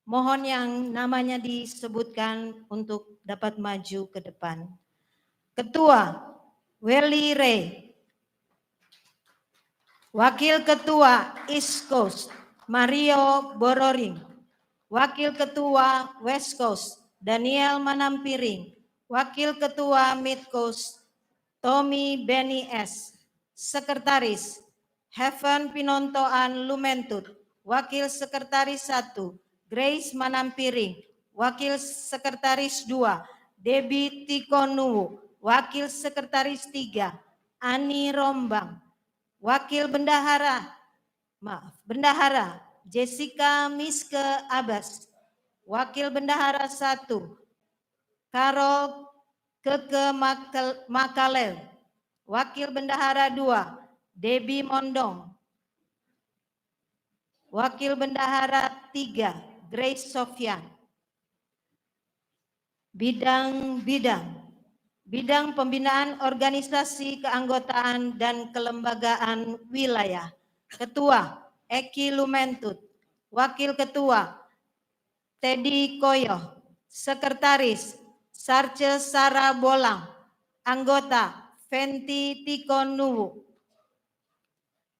Mohon yang namanya disebutkan untuk dapat maju ke depan. Ketua Welly Ray. Wakil Ketua East Coast Mario Bororing. Wakil Ketua West Coast Daniel Manampiring. Wakil Ketua Mid Coast Tommy Benny S. Sekretaris Heaven Pinontoan Lumentut. Wakil Sekretaris 1 Grace Manampiring. Wakil Sekretaris 2 Debbie Tikonuwu. Wakil Sekretaris 3 Ani Rombang. Wakil Bendahara Jessica Miske Abbas. Wakil Bendahara 1 Karol Keke Makalel. Wakil Bendahara 2 Debbie Mondong. Wakil Bendahara 3 Grace Sofyan. Bidang pembinaan organisasi keanggotaan dan kelembagaan wilayah. Ketua Eki Lumentut. Wakil Ketua Teddy Koyo. Sekretaris Sarce Sara Bolang. Anggota Fenti Tikonuwu.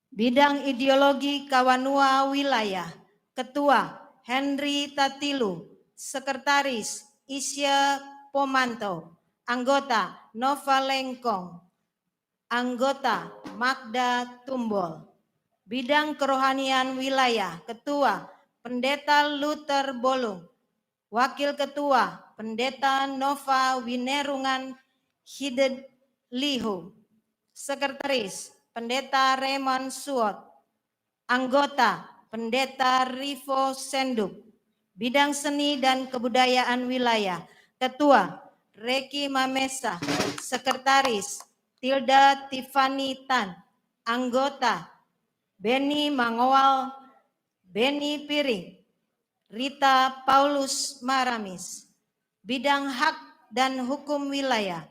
Bidang ideologi Kawanua Wilayah. Ketua Henry Tatilu. Sekretaris Isya Pomanto. Anggota Nova Lengkong. Anggota Magda Tumbol. Bidang kerohanian wilayah. Ketua Pendeta Luther Bolung. Wakil Ketua Pendeta Nova Winerungan Hidelihu. Sekretaris Pendeta Raymond Suot. Anggota Pendeta Rivo Senduk. Bidang seni dan kebudayaan wilayah. Ketua Reki Mamesa. Sekretaris Tilda Tiffany Tan. Anggota Beni Mangowal, Beni Piring. Rita Paulus Maramis. Bidang hak dan hukum wilayah.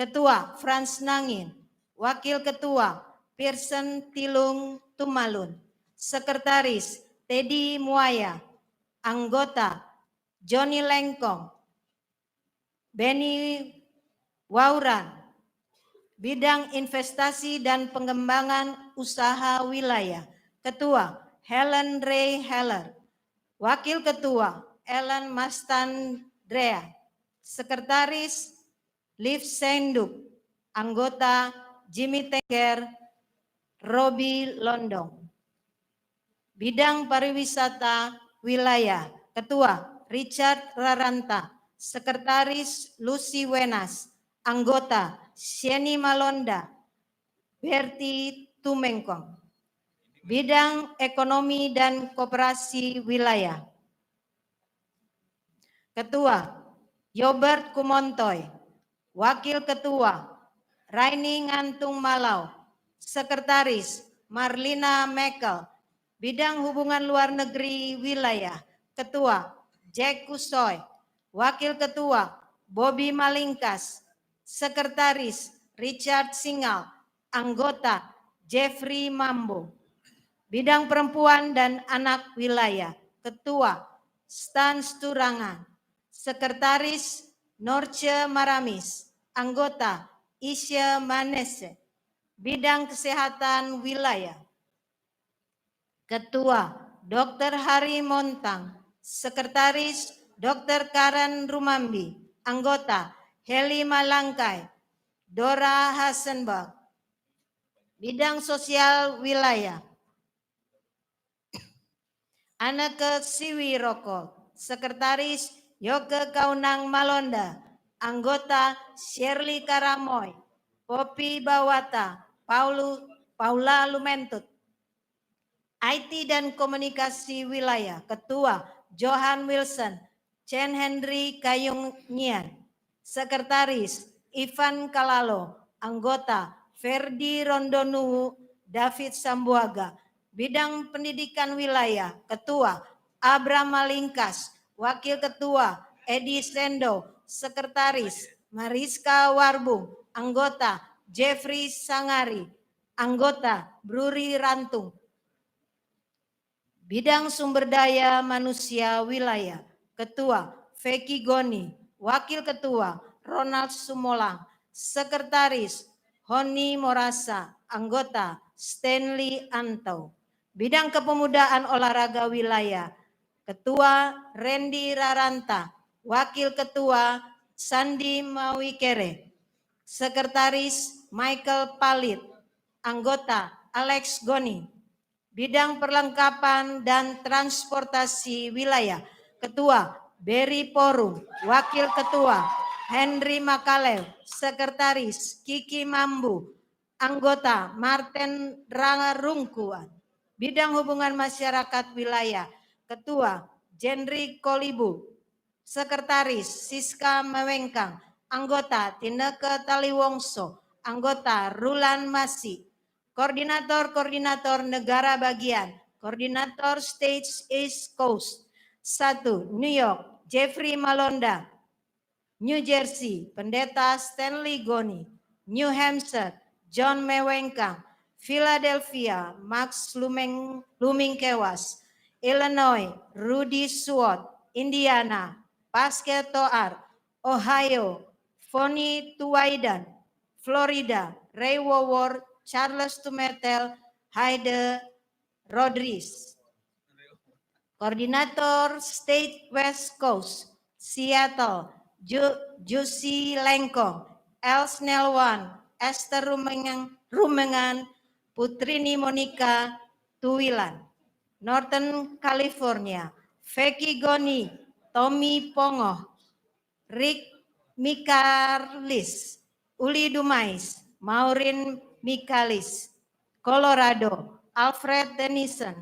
Ketua Frans Nangin. Wakil Ketua Pearson Tilung Tumalun. Sekretaris Teddy Muaya. Anggota Johnny Lengkong. Benny Wauran. Bidang investasi dan pengembangan usaha wilayah. Ketua Helen Ray Heller. Wakil Ketua Ellen Mastandrea. Sekretaris Liv Senduk. Anggota Jimmy Tenger, Robi Londong. Bidang pariwisata wilayah. Ketua Richard Raranta. Sekretaris Lucy Wenas. Anggota Sheni Malonda, Berti Tumengkong. Bidang ekonomi dan koperasi wilayah. Ketua Yobert Kumontoy. Wakil Ketua Raini Ngantung Malau. Sekretaris Marlina Mekel. Bidang hubungan luar negeri wilayah. Ketua Jack Kusoy. Wakil Ketua Bobby Malingkas. Sekretaris Richard Singal. Anggota Jeffrey Mambo. Bidang perempuan dan anak wilayah. Ketua Stan Sturangan. Sekretaris Norce Maramis. Anggota Isya Manese. Bidang kesehatan wilayah. Ketua Dr. Hari Montang. Sekretaris Dr. Karen Rumambi. Anggota Heli Malangkai. Dora Hasenbach. Bidang sosial wilayah. Anake Siwiroko. Sekretaris Yoke Kaunang Malonda. Anggota Shirley Karamoy. Popi Bawata. Paula Lumentut. IT dan komunikasi wilayah. Ketua Johan Wilson. Chen Henry Kayung Nyian. Sekretaris Ivan Kalalo. Anggota Ferdi Rondonu David Sambuaga. Bidang pendidikan wilayah. Ketua Abram Malingkas. Wakil Ketua Edi Sendo. Sekretaris Mariska Warbung. Anggota Jeffrey Sangari. Anggota Bruri Rantung. Bidang Sumber Daya Manusia Wilayah, Ketua Feki Goni, Wakil Ketua Ronald Sumolang, Sekretaris Honi Morasa, Anggota Stanley Anto. Bidang Kepemudaan Olahraga Wilayah, Ketua Randy Raranta, Wakil Ketua Sandi Mawikere, Sekretaris Michael Palit, Anggota Alex Goni. Bidang Perlengkapan dan Transportasi Wilayah, Ketua Berry Porum, Wakil Ketua Henry Makalew, Sekretaris Kiki Mambu, Anggota Martin Rangarungkuan. Bidang Hubungan Masyarakat Wilayah, Ketua Jenry Kolibu, Sekretaris Siska Mewengkang, Anggota Tineke Taliwongso, Anggota Rulan Masi, Koordinator Negara Bagian, Koordinator States East Coast. 1. New York, Jeffrey Malonda. New Jersey, Pendeta Stanley Goni. New Hampshire, John Mewengkang. Philadelphia, Max Lumingkewas. Illinois, Rudy Swart. Indiana, Pascal Toar. Ohio, Fonny Tuwaidan. Florida, Ray Wowor, Charles Tumetel, Haide Rodriguez. Koordinator State West Coast, Seattle, Juicy Lengkong, Elsnel Wan, Esther Rumengan, Putrini Monica Tuwilan. Northern California, Feki Goni, Tommy Pongoh, Rick Mikarlis, Uli Dumais, Maureen Mikalis. Colorado, Alfred Tennyson,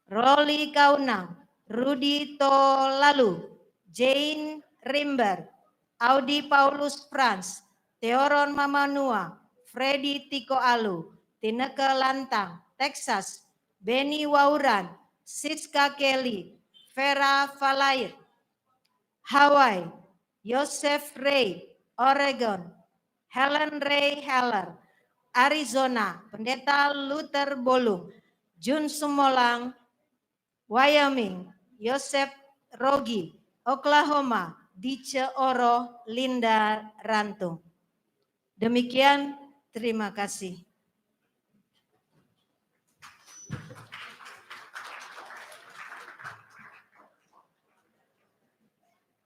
Rolly Kaunang, Rudy Tolalu, Jane Rimber, Audi Paulus Frans, Theoron Mamanua, Freddy Tiko Alu, Tineke Lantang, Texas, Benny Wauran, Siska Kelly, Vera Falair, Hawaii, Joseph Ray, Oregon, Helen Ray Heller, Arizona, Pendeta Luther Bolung, Jun Sumolang, Wyoming, Joseph Rogi, Oklahoma, Dice Oro, Linda Rantung. Demikian, terima kasih.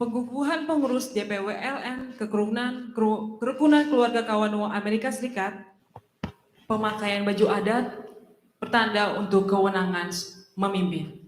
Pengukuhan pengurus DPWLN Kerukunan Keluarga Kawanua Amerika Serikat, pemakaian baju adat, pertanda untuk kewenangan memimpin.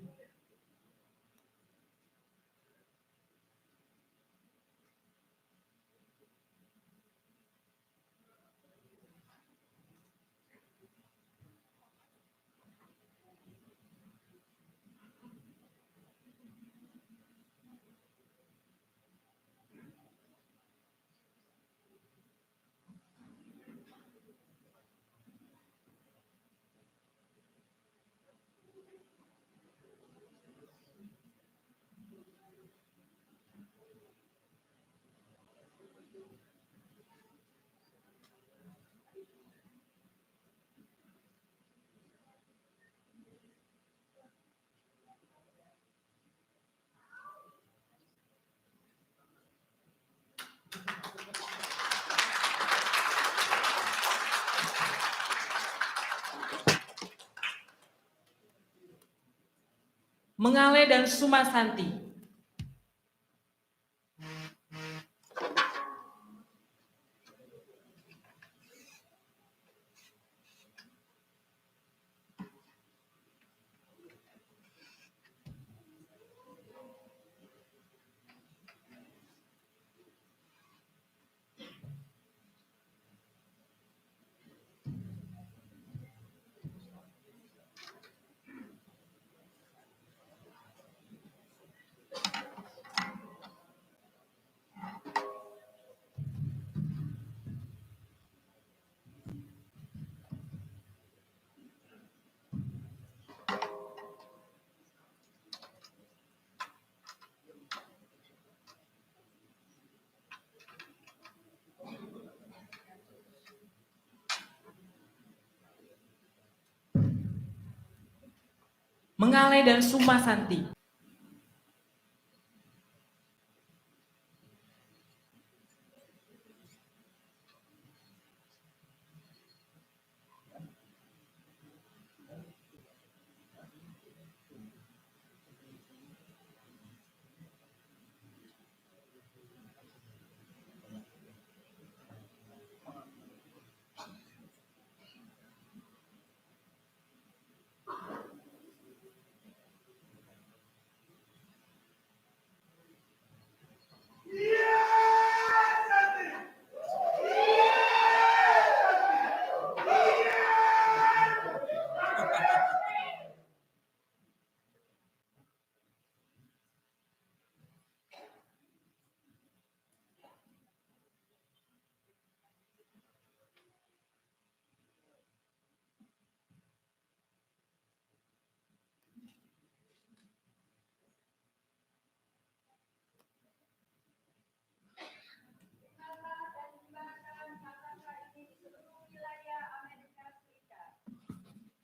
Mengale dan Sumasanti. Mengale dan Suma Santi.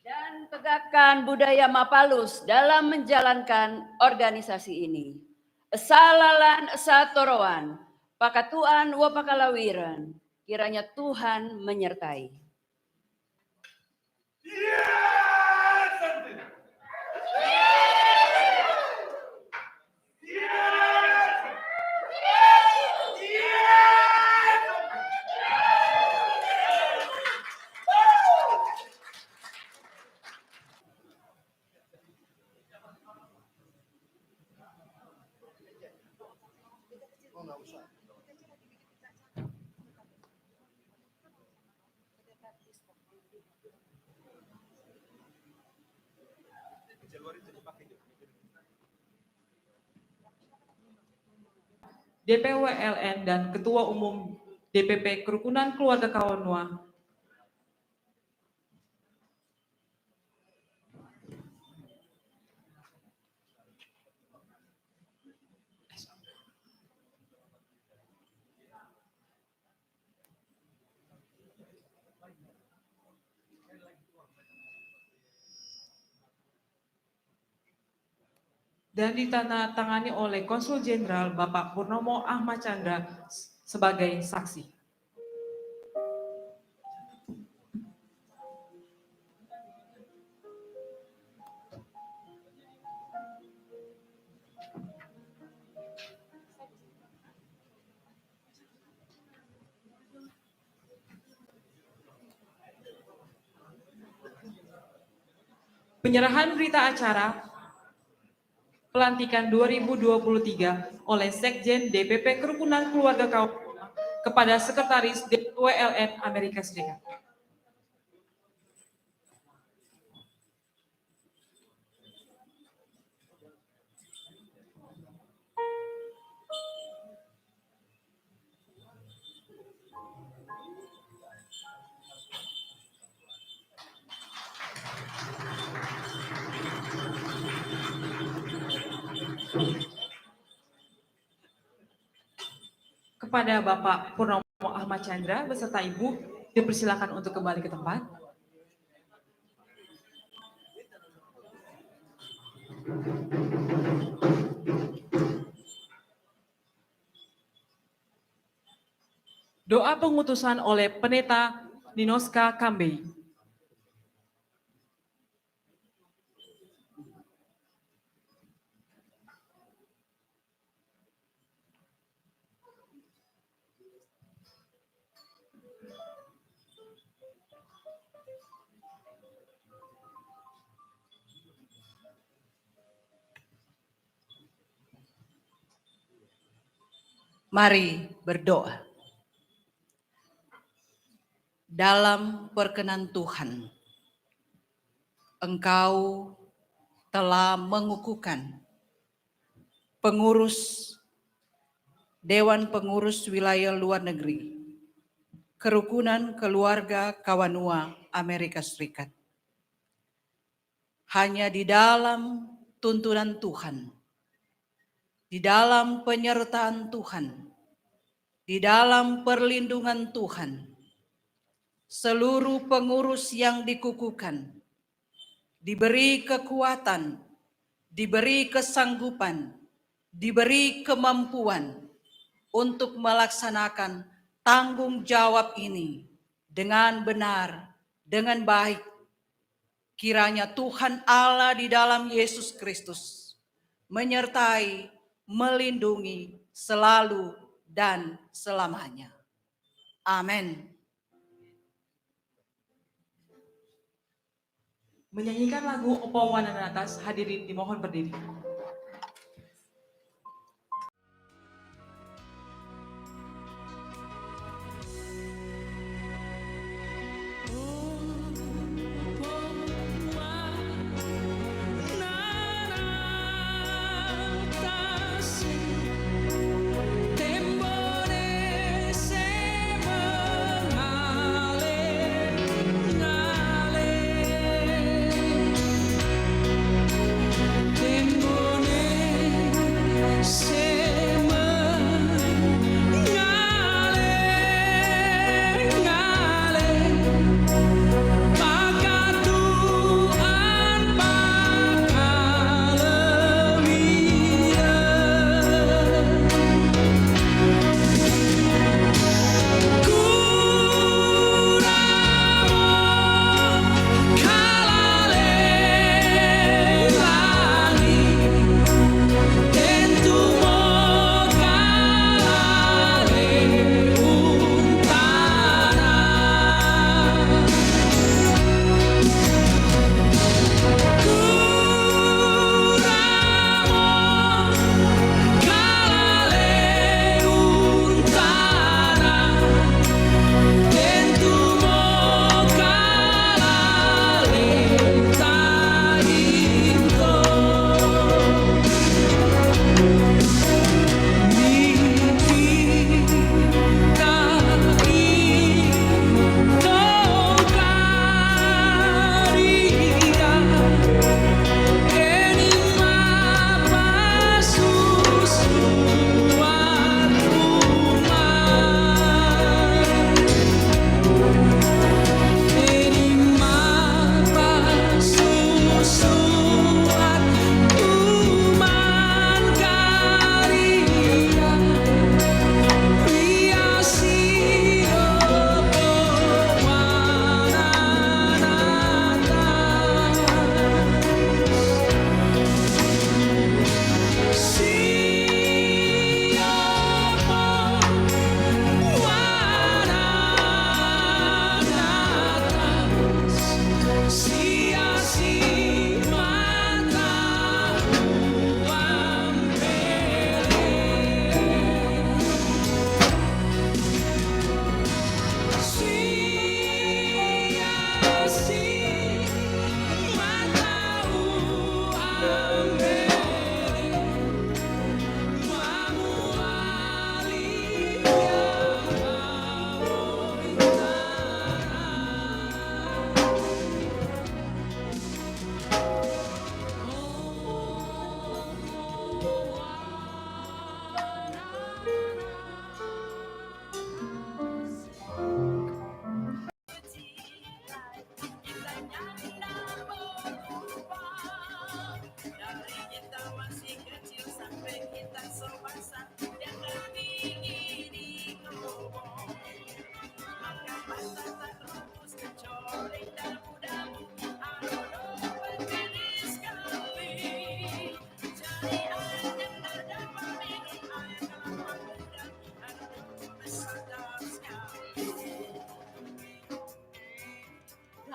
Dan tegakkan budaya Mapalus dalam menjalankan organisasi ini. Esalalan esatoroan, pakatuan wapakalawiran, kiranya Tuhan menyertai. DPWLN dan Ketua Umum DPP Kerukunan Keluarga Kawanua dan ditandatangani oleh Konsul Jenderal Bapak Purnomo Ahmad Chandra sebagai saksi. Penyerahan berita acara pelantikan 2023 oleh Sekjen DPP Kerukunan Keluarga Kawanua kepada Sekretaris DPWLN Amerika Serikat. Kepada Bapak Purnomo Ahmad Chandra beserta Ibu dipersilakan untuk kembali ke tempat. Doa pengutusan oleh Pendeta Ninoska Kambei. Mari berdoa. Dalam perkenan Tuhan, Engkau telah mengukuhkan pengurus Dewan Pengurus Wilayah Luar Negeri, Kerukunan Keluarga Kawanua Amerika Serikat. Hanya di dalam tuntunan Tuhan, di dalam penyertaan Tuhan, di dalam perlindungan Tuhan, seluruh pengurus yang dikukuhkan diberi kekuatan diberi kesanggupan, diberi kemampuan untuk melaksanakan tanggung jawab ini dengan benar, dengan baik. Kiranya Tuhan Allah di dalam Yesus Kristus menyertai, melindungi selalu dan selamanya. Amin. Menyanyikan lagu Opo Wananatas, hadirin dimohon berdiri.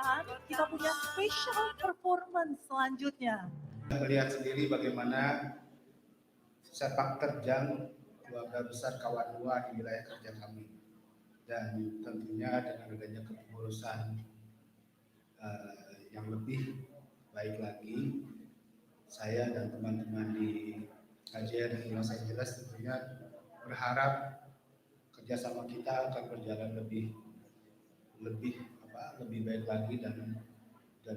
Dan kita punya special performance selanjutnya. Melihat sendiri bagaimana sepak terjang keluarga besar Kawan Dua di wilayah kerja kami, dan tentunya dengan adanya kepengurusan yang lebih baik lagi, saya dan teman-teman di KJRI Los Angeles tentunya berharap kerjasama kita akan berjalan lebih baik lagi dan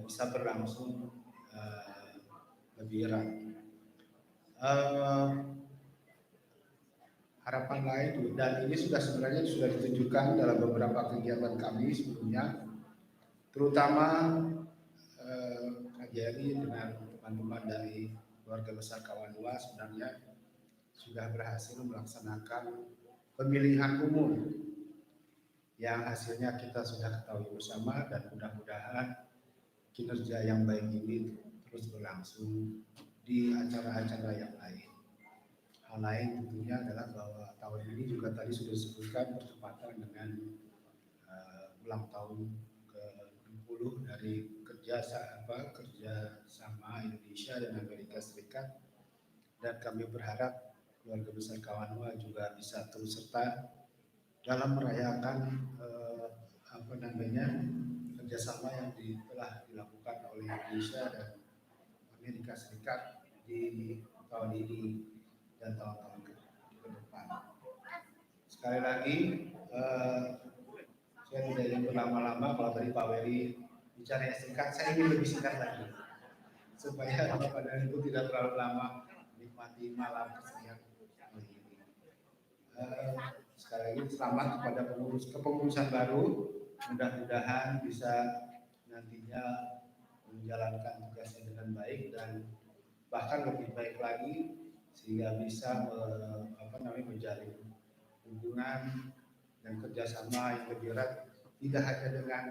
bisa berlangsung lebih erat. Harapan lain, dan ini sebenarnya sudah ditunjukkan dalam beberapa kegiatan kami sebelumnya, terutama KJRI dengan teman-teman dari keluarga besar Kawanua sebenarnya sudah berhasil melaksanakan pemilihan umum yang hasilnya kita sudah ketahui bersama, dan mudah-mudahan kinerja yang baik ini terus berlangsung di acara-acara yang lain. Hal lain tentunya adalah bahwa tahun ini juga tadi sudah disebutkan bertepatan dengan ulang tahun ke-60 dari kerjasama Indonesia dan Amerika Serikat, dan kami berharap keluarga besar Kawanua juga bisa turut serta dalam merayakan kerjasama yang telah dilakukan oleh Indonesia dan Amerika Serikat di tahun ini dan tahun-tahun ke depan. Sekali lagi, saya tidak ingin berlama-lama. Kalau tadi Pak Weri bicara yang singkat, saya ingin lebih singkat lagi, supaya Bapak dan Ibu tidak terlalu lama menikmati malam kesenian kali ini. Sekali lagi selamat kepada kepengurusan baru, mudah-mudahan bisa nantinya menjalankan tugasnya dengan baik dan bahkan lebih baik lagi, sehingga bisa menjalin hubungan dan kerjasama yang lebih erat, tidak hanya dengan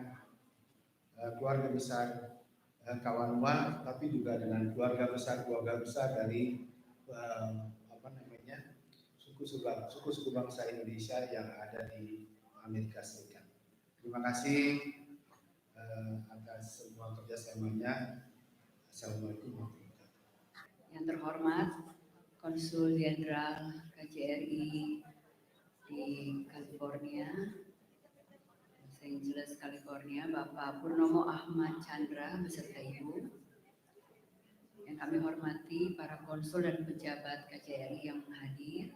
keluarga besar Kawanua, tapi juga dengan keluarga besar dari suku-suku bangsa Indonesia yang ada di Amerika Serikat. Terima kasih atas semua kerjasamanya. Assalamualaikum warahmatullahi wabarakatuh. Yang terhormat Konsul Jenderal KJRI di California, Los Angeles, California, Bapak Purnomo Ahmad Chandra beserta Ibu. Yang kami hormati para konsul dan pejabat KJRI yang hadir,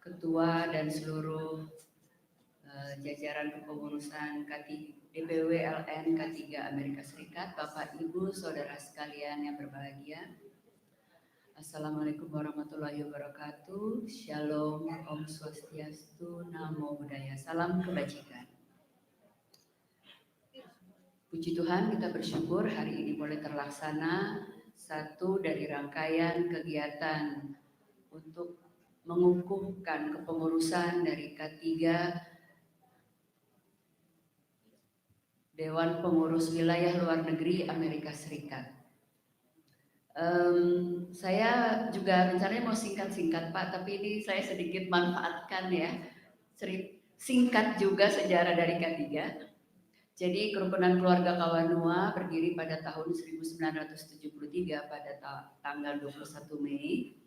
Ketua dan seluruh jajaran kepengurusan DPW LN K3 Amerika Serikat, Bapak Ibu, Saudara sekalian yang berbahagia. Assalamualaikum warahmatullahi wabarakatuh. Shalom, Om Swastiastu, Namo Buddhaya, salam kebajikan. Puji Tuhan, kita bersyukur hari ini boleh terlaksana satu dari rangkaian kegiatan untuk mengukuhkan kepengurusan dari K3 Dewan Pengurus Wilayah Luar Negeri Amerika Serikat. Saya juga rencananya mau singkat-singkat Pak, tapi ini saya sedikit manfaatkan ya, singkat juga sejarah dari K3. Jadi kerukunan keluarga Kawanua berdiri pada tahun 1973 pada tanggal 21 Mei,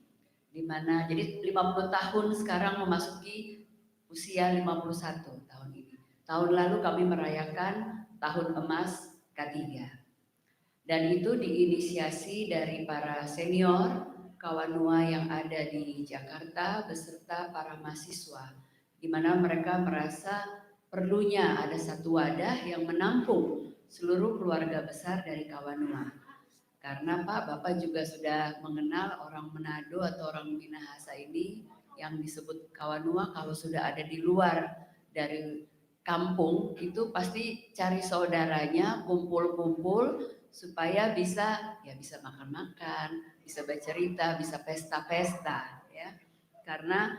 di mana jadi 50 tahun sekarang memasuki usia 51 tahun ini. Tahun lalu kami merayakan tahun emas K3. Dan itu diinisiasi dari para senior Kawanua yang ada di Jakarta beserta para mahasiswa, di mana mereka merasa perlunya ada satu wadah yang menampung seluruh keluarga besar dari Kawanua. Karena Bapak juga sudah mengenal orang Manado atau orang Minahasa ini yang disebut Kawanua, kalau sudah ada di luar dari kampung itu pasti cari saudaranya, kumpul-kumpul supaya bisa makan-makan, bisa bercerita, bisa pesta-pesta ya. Karena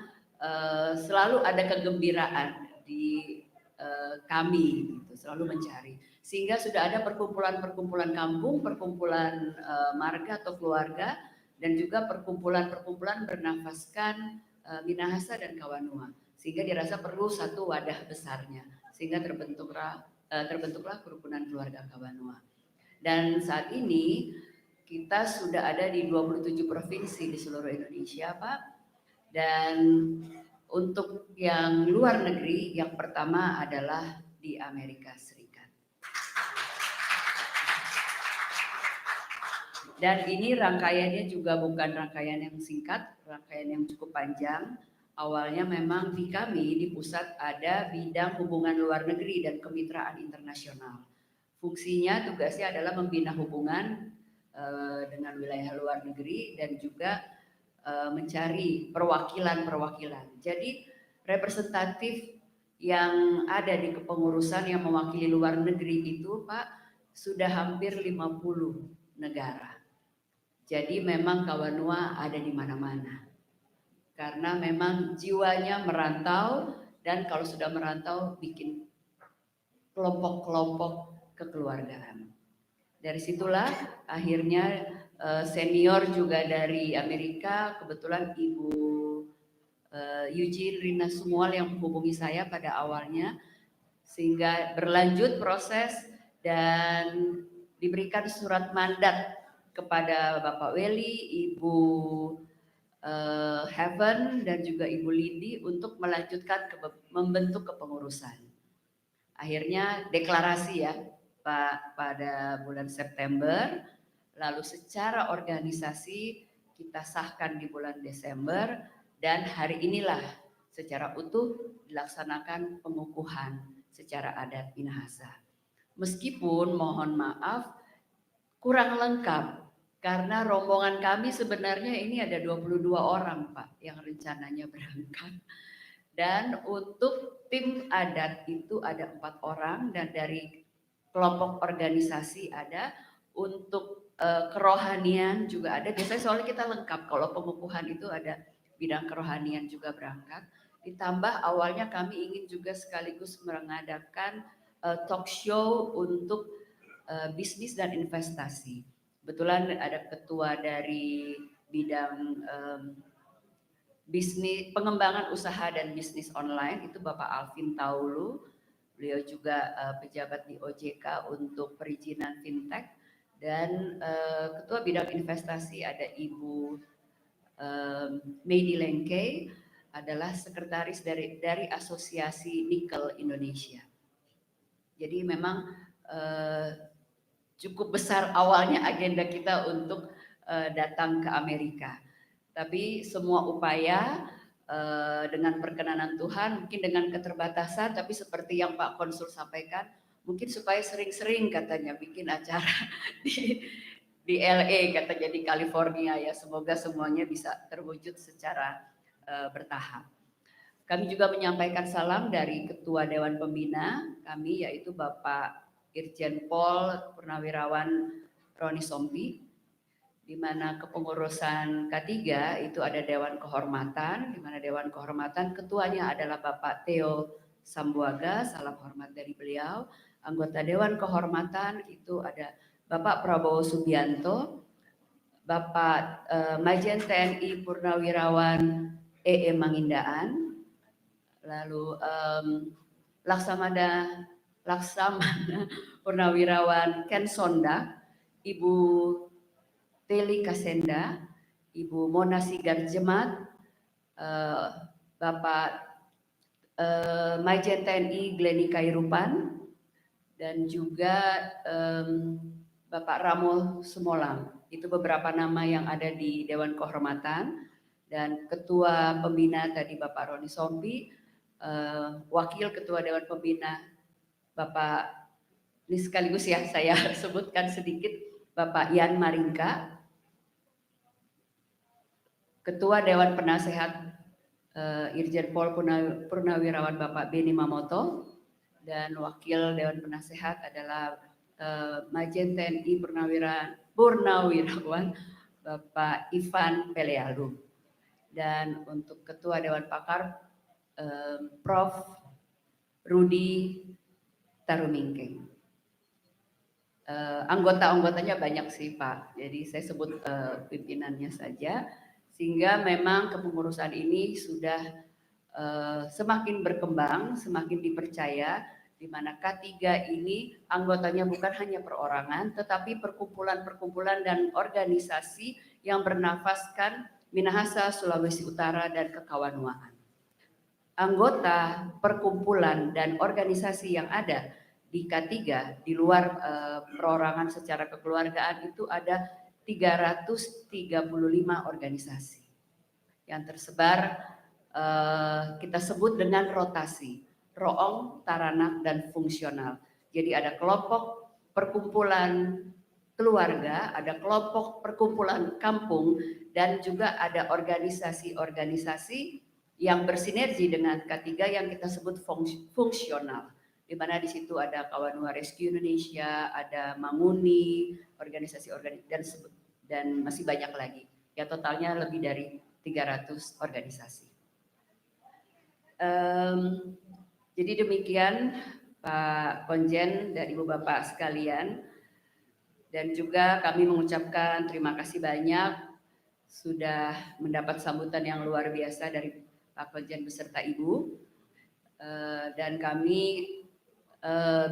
selalu ada kegembiraan di kami gitu, selalu mencari. Sehingga sudah ada perkumpulan-perkumpulan kampung, perkumpulan marga atau keluarga, dan juga perkumpulan-perkumpulan bernafaskan Minahasa dan Kawanua. Sehingga dirasa perlu satu wadah besarnya. Sehingga terbentuklah kerukunan keluarga Kawanua. Dan saat ini kita sudah ada di 27 provinsi di seluruh Indonesia, Pak. Dan untuk yang luar negeri, yang pertama adalah di Amerika Serikat. Dan ini rangkaiannya juga bukan rangkaian yang singkat, rangkaian yang cukup panjang. Awalnya memang di kami di pusat ada bidang hubungan luar negeri dan kemitraan internasional. Fungsinya, tugasnya adalah membina hubungan dengan wilayah luar negeri dan juga mencari perwakilan-perwakilan. Jadi representatif yang ada di kepengurusan yang mewakili luar negeri itu Pak sudah hampir 50 negara. Jadi memang Kawanua ada di mana-mana. Karena memang jiwanya merantau, dan kalau sudah merantau bikin kelompok-kelompok kekeluargaan. Dari situlah akhirnya senior juga dari Amerika, kebetulan Ibu Eugene Rina Sumual yang menghubungi saya pada awalnya, sehingga berlanjut proses dan diberikan surat mandat kepada Bapak Weli, Ibu Heaven, dan juga Ibu Lindi untuk melanjutkan membentuk kepengurusan. Akhirnya deklarasi ya Pak pada bulan September, lalu secara organisasi kita sahkan di bulan Desember, dan hari inilah secara utuh dilaksanakan pengukuhan secara adat Minahasa. Meskipun mohon maaf kurang lengkap karena rombongan kami sebenarnya ini ada 22 orang Pak yang rencananya berangkat. Dan untuk tim adat itu ada 4 orang, dan dari kelompok organisasi ada, untuk kerohanian juga ada. Biasanya soalnya kita lengkap, kalau pengukuhan itu ada bidang kerohanian juga berangkat. Ditambah awalnya kami ingin juga sekaligus mengadakan talk show untuk bisnis dan investasi. Kebetulan ada ketua dari bidang bisnis, pengembangan usaha dan bisnis online itu Bapak Alvin Taulu. Beliau juga pejabat di OJK untuk perizinan fintech, dan ketua bidang investasi ada Ibu Meidi Lengke, adalah sekretaris dari Asosiasi Nikel Indonesia. Jadi memang cukup besar awalnya agenda kita untuk datang ke Amerika. Tapi semua upaya dengan perkenanan Tuhan, mungkin dengan keterbatasan, tapi seperti yang Pak Konsul sampaikan, mungkin supaya sering-sering katanya bikin acara di LA, katanya di California ya. Semoga semuanya bisa terwujud secara bertahap. Kami juga menyampaikan salam dari Ketua Dewan Pembina kami, yaitu Bapak Irjen Pol Purnawirawan Roni Sompi, di mana kepengurusan K3 itu ada Dewan Kehormatan, di mana Dewan Kehormatan ketuanya adalah Bapak Theo Sambuaga, salam hormat dari beliau. Anggota Dewan Kehormatan itu ada Bapak Prabowo Subianto, Bapak Majen TNI Purnawirawan EE Mangindaan, lalu Laksamana Purnawirawan Ken Sonda, Ibu Teli Kasenda, Ibu Mona Sigarjemat, Bapak Majen TNI Gleni Kairupan, dan juga Bapak Ramo Sumolang. Itu beberapa nama yang ada di Dewan Kehormatan, dan Ketua Pembina tadi Bapak Roni Sompi, Wakil Ketua Dewan Pembina Bapak, ini sekaligus ya saya sebutkan sedikit, Bapak Yan Maringka, Ketua Dewan Penasehat Irjen Pol Purnawirawan Bapak Beni Mamoto, dan Wakil Dewan Penasehat adalah Majen TNI Purnawirawan Bapak Ivan Pelealu, dan untuk Ketua Dewan Pakar Prof. Rudi Tarumingkeng. Anggota-anggotanya banyak sih Pak, jadi saya sebut pimpinannya saja, sehingga memang kepengurusan ini sudah semakin berkembang, semakin dipercaya, di mana K3 ini anggotanya bukan hanya perorangan, tetapi perkumpulan-perkumpulan dan organisasi yang bernafaskan Minahasa, Sulawesi Utara, dan kekawanuaan. Anggota perkumpulan dan organisasi yang ada di K3 di luar perorangan secara kekeluargaan itu ada 335 organisasi yang tersebar, kita sebut dengan rotasi, roong, taranak, dan fungsional. Jadi ada kelompok perkumpulan keluarga, ada kelompok perkumpulan kampung, dan juga ada organisasi-organisasi yang bersinergi dengan K3 yang kita sebut fungsional, di mana di situ ada Kawanua Rescue Indonesia, ada Manguni, organisasi dan dan masih banyak lagi. Ya totalnya lebih dari 300 organisasi. Jadi demikian Pak Konjen dan Ibu Bapak sekalian, dan juga kami mengucapkan terima kasih banyak sudah mendapat sambutan yang luar biasa dari Pak Konjen beserta Ibu, dan kami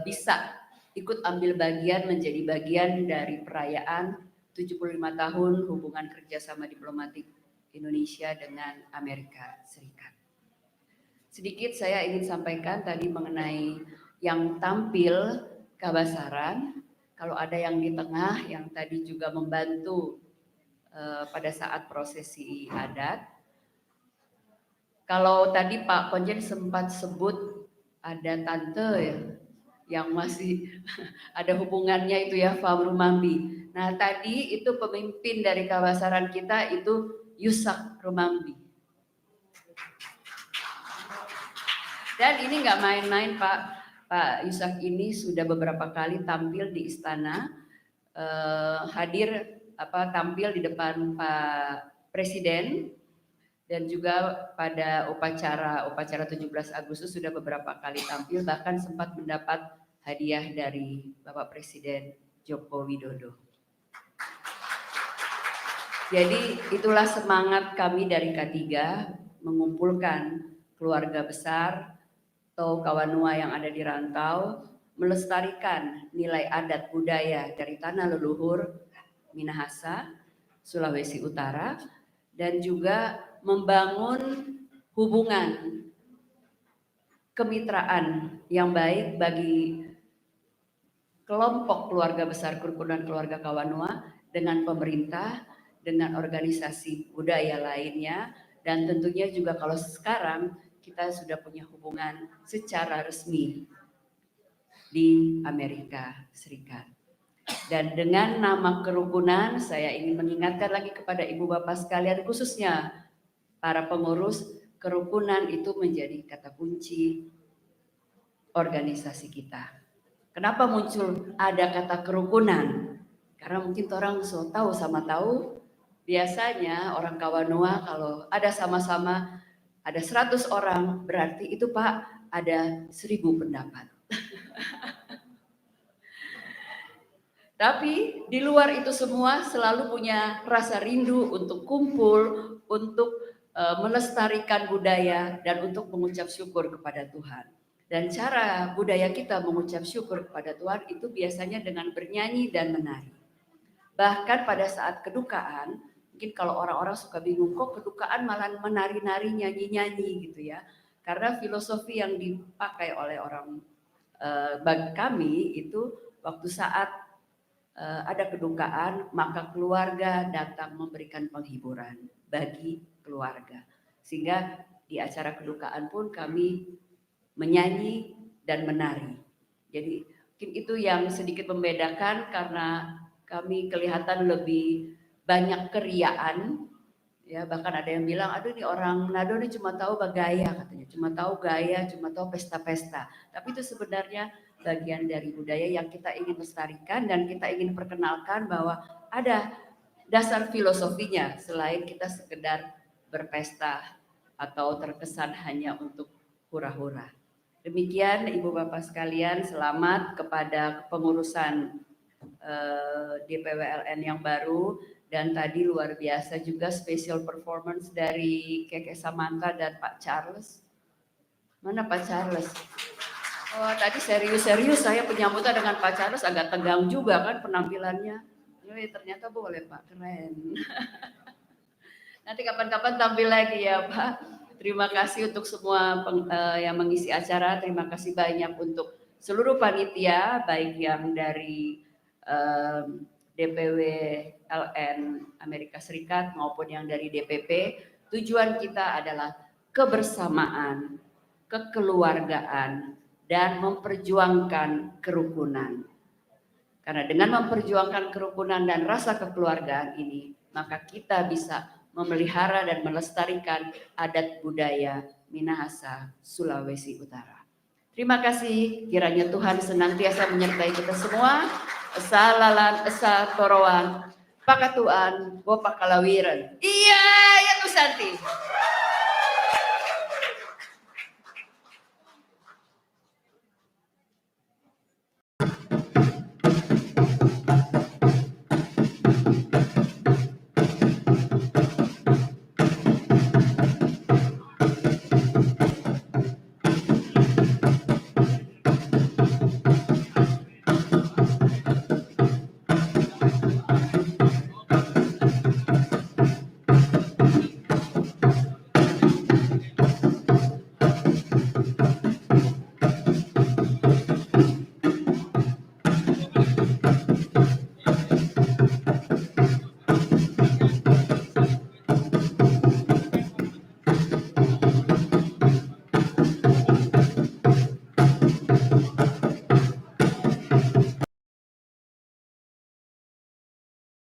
bisa ikut ambil bagian menjadi bagian dari perayaan 75 tahun hubungan kerjasama diplomatik Indonesia dengan Amerika Serikat. Sedikit saya ingin sampaikan tadi mengenai yang tampil Kabasaran. Kalau ada yang di tengah yang tadi juga membantu pada saat prosesi adat. Kalau tadi Pak Konjen sempat sebut ada tante ya, yang masih ada hubungannya itu ya, Fam Rumambi. Nah tadi itu pemimpin dari Kabasaran kita itu Yusak Rumambi. Dan ini nggak main-main Pak Yusak ini sudah beberapa kali tampil di istana, tampil di depan Pak Presiden, dan juga pada upacara 17 Agustus sudah beberapa kali tampil, bahkan sempat mendapat hadiah dari Bapak Presiden Joko Widodo. Jadi itulah semangat kami dari K3 mengumpulkan keluarga besar atau kawanua yang ada di rantau, melestarikan nilai adat budaya dari tanah leluhur Minahasa, Sulawesi Utara, dan juga membangun hubungan kemitraan yang baik bagi kelompok keluarga besar kerukunan keluarga Kawanua dengan pemerintah, dengan organisasi budaya lainnya, dan tentunya juga kalau sekarang kita sudah punya hubungan secara resmi di Amerika Serikat. Dan dengan nama kerukunan, saya ingin mengingatkan lagi kepada ibu bapak sekalian, khususnya para pengurus, kerukunan itu menjadi kata kunci organisasi kita. Kenapa muncul ada kata kerukunan? Karena mungkin orang so tahu sama tahu, biasanya orang Kawanua kalau ada sama-sama ada 100 orang, berarti itu Pak ada 1000 pendapat. Tapi di luar itu semua selalu punya rasa rindu untuk kumpul, untuk melestarikan budaya, dan untuk mengucap syukur kepada Tuhan. Dan cara budaya kita mengucap syukur kepada Tuhan itu biasanya dengan bernyanyi dan menari. Bahkan pada saat kedukaan, mungkin kalau orang-orang suka bingung, kok kedukaan malah menari-nari, nyanyi-nyanyi gitu ya. Karena filosofi yang dipakai oleh orang bagi kami itu waktu saat ada kedukaan, maka keluarga datang memberikan penghiburan bagi keluarga. Sehingga di acara kedukaan pun kami menyanyi dan menari. Jadi mungkin itu yang sedikit membedakan, karena kami kelihatan lebih banyak keriaan. Ya, bahkan ada yang bilang, aduh ini orang Manado ini cuma tahu gaya katanya, cuma tahu gaya, cuma tahu pesta-pesta. Tapi itu sebenarnya bagian dari budaya yang kita ingin lestarikan dan kita ingin perkenalkan bahwa ada dasar filosofinya selain kita sekedar berpesta atau terkesan hanya untuk hura-hura. Demikian Ibu Bapak sekalian, selamat kepada kepengurusan DPWLN yang baru, dan tadi luar biasa juga special performance dari Keke Samantha dan Pak Charles. Mana Pak Charles? Oh, tadi serius-serius saya penyambutan dengan Pak Charles, agak tegang juga kan penampilannya. Ternyata boleh Pak, keren. Nanti kapan-kapan tampil lagi ya Pak. Terima kasih untuk semua yang mengisi acara. Terima kasih banyak untuk seluruh panitia, baik yang dari DPW LN Amerika Serikat maupun yang dari DPP. Tujuan kita adalah kebersamaan, kekeluargaan, dan memperjuangkan kerukunan. Karena dengan memperjuangkan kerukunan dan rasa kekeluargaan ini, maka kita bisa memelihara dan melestarikan adat budaya Minahasa, Sulawesi Utara. Terima kasih, kiranya Tuhan senantiasa menyertai kita semua. Esa lalan, esa torowan, Pakatuan Bopak Kalawiran. Iya, ya Bu Santi.